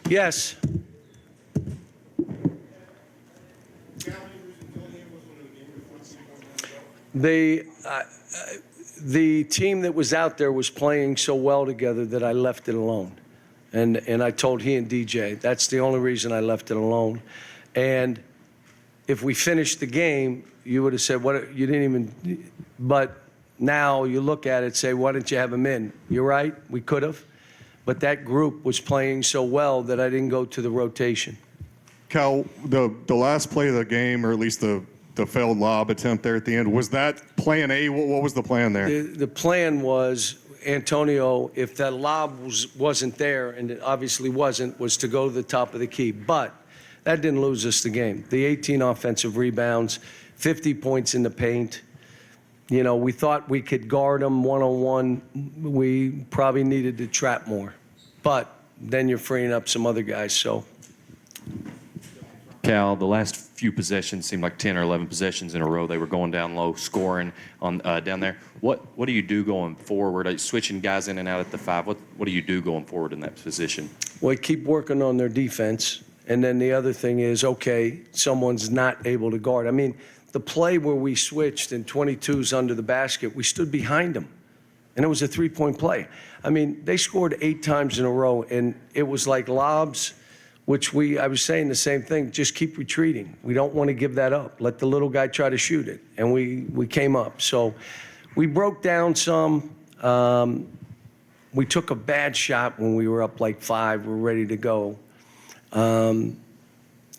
Yes. The team that was out there was playing so well together that I left it alone. And I told he and DJ, that's the only reason I left it alone. And if we finished the game, you would have said, "What? You didn't even," but now you look at it, say, "Why didn't you have him in?" You're right, we could have. But that group was playing so well that I didn't go to the rotation. Cal, the last play of the game, or at least the failed lob attempt there at the end, was that plan A? What was the plan there? The plan was, Antonio, if that lob wasn't there, and it obviously wasn't, was to go to the top of the key. But that didn't lose us the game. The 18 offensive rebounds, 50 points in the paint. You know, we thought we could guard them one-on-one. We probably needed to trap more. But then you're freeing up some other guys, so. Cal, the last few possessions seemed like 10 or 11 possessions in a row. They were going down low, scoring on down there. What do you do going forward? Are you switching guys in and out at the 5? What do you do going forward in that position? Well, keep working on their defense. And then the other thing is, okay, someone's not able to guard. I mean, the play where we switched and 22's under the basket, we stood behind them. And it was a three-point play. I mean, they scored 8 times in a row, and it was like lobs, which I was saying the same thing, just keep retreating. We don't want to give that up. Let the little guy try to shoot it. And we came up. So we broke down some. We took a bad shot when we were up like 5. We're ready to go. And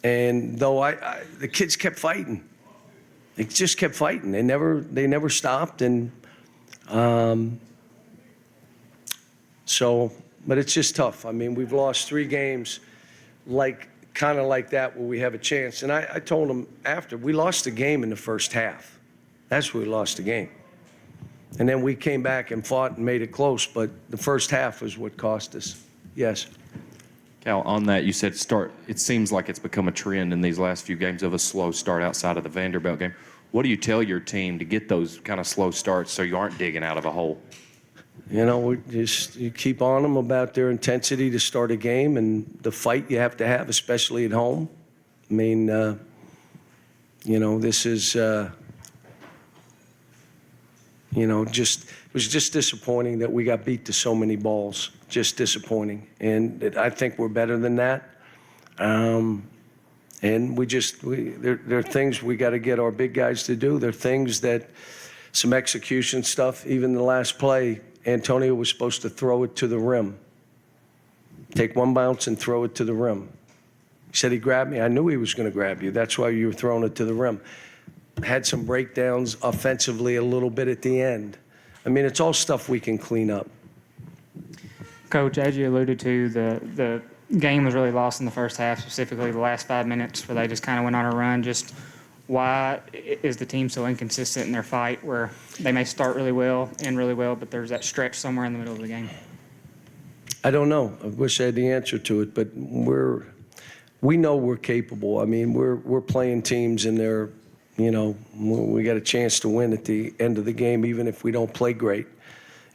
though the kids kept fighting. They just kept fighting. They never stopped. And but it's just tough. I mean, we've lost 3 games kind of like that where we have a chance. And I told them after, we lost the game in the first half. That's where we lost the game. And then we came back and fought and made it close, but the first half was what cost us. Yes. Cal, on that, you said it seems like it's become a trend in these last few games of a slow start outside of the Vanderbilt game. What do you tell your team to get those kind of slow starts so you aren't digging out of a hole? You know, you keep on them about their intensity to start a game and the fight you have to have, especially at home. I mean, you know, this is, you know, it was just disappointing that we got beat to so many balls. Just disappointing. And I think we're better than that. And there are things we got to get our big guys to do. There are things that, some execution stuff, even the last play, Antonio was supposed to throw it to the rim. Take one bounce and throw it to the rim. He said he grabbed me. I knew he was going to grab you. That's why you were throwing it to the rim. Had some breakdowns offensively a little bit at the end. I mean, it's all stuff we can clean up. Coach, as you alluded to, the game was really lost in the first half, specifically the last 5 minutes where they just kind of went on a run. Just why is the team so inconsistent in their fight where they may start really well, end really well, but there's that stretch somewhere in the middle of the game? I don't know. I wish I had the answer to it, but we know we're capable. I mean, we're playing teams and they're, you know, we got a chance to win at the end of the game, even if we don't play great,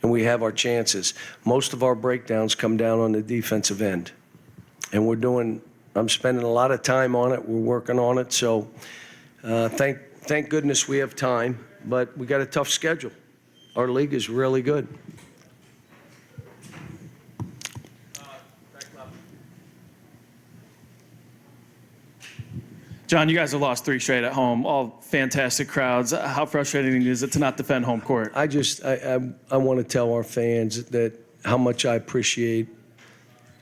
and we have our chances. Most of our breakdowns come down on the defensive end, and I'm spending a lot of time on it. We're working on it, so thank goodness we have time, but we got a tough schedule. Our league is really good. John, you guys have lost 3 straight at home, all fantastic crowds. How frustrating is it to not defend home court? I want to tell our fans that how much I appreciate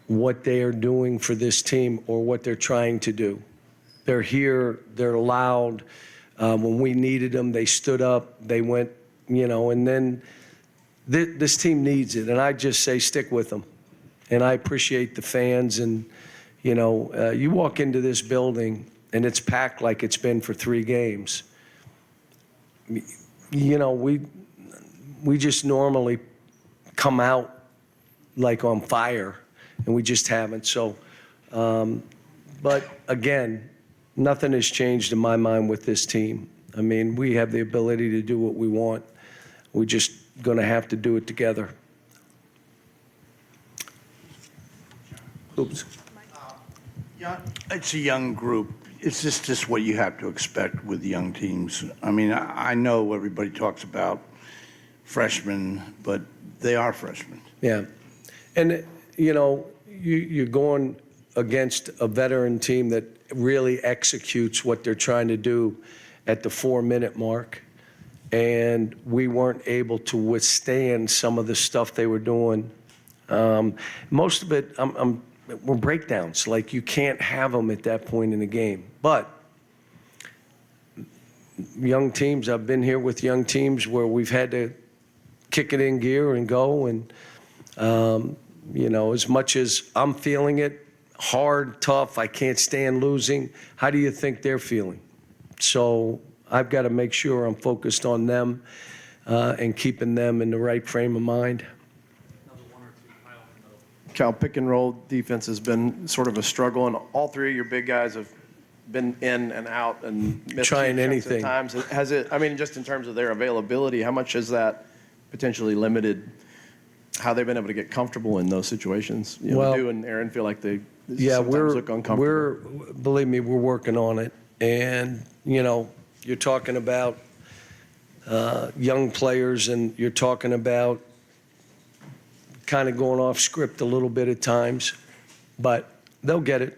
what they are doing for this team or what they're trying to do. They're here, they're loud. When we needed them, they stood up, they went, you know, and then this team needs it. And I just say stick with them. And I appreciate the fans. And, you know, you walk into this building, and it's packed like it's been for 3 games. You know, we just normally come out like on fire, and we just haven't. So, but again, nothing has changed in my mind with this team. I mean, we have the ability to do what we want. We're just going to have to do it together. Oops. Yeah, it's a young group. It's just what you have to expect with young teams. I mean, I know everybody talks about freshmen, but they are freshmen. Yeah. And, you're going against a veteran team that really executes what they're trying to do at the 4-minute mark. And we weren't able to withstand some of the stuff they were doing. Most of it, were breakdowns. Like, you can't have them at that point in the game. But young teams, I've been here with young teams where we've had to kick it in gear and go. And, as much as I'm feeling it, hard, tough, I can't stand losing, how do you think they're feeling? So I've got to make sure I'm focused on them and keeping them in the right frame of mind. Cal, pick and roll defense has been sort of a struggle, and all three of your big guys have been in and out and missed Trying huge chunks anything. at times. Has it? I mean, just in terms of their availability, how much has that potentially how they've been able to get comfortable in those situations? Well, Du and Aaron feel like they Yeah, sometimes look uncomfortable. believe me, we're working on it. And, you're talking about young players, and you're talking about kind of going off script a little bit at times, but they'll get it.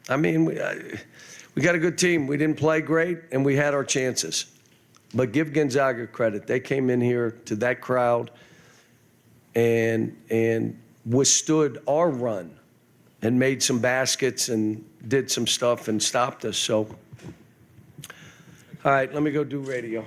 I mean, we got a good team. We didn't play great, and we had our chances. But give Gonzaga credit. They came in here to that crowd and withstood our run and made some baskets and did some stuff and stopped us. So, all right, let me go do radio.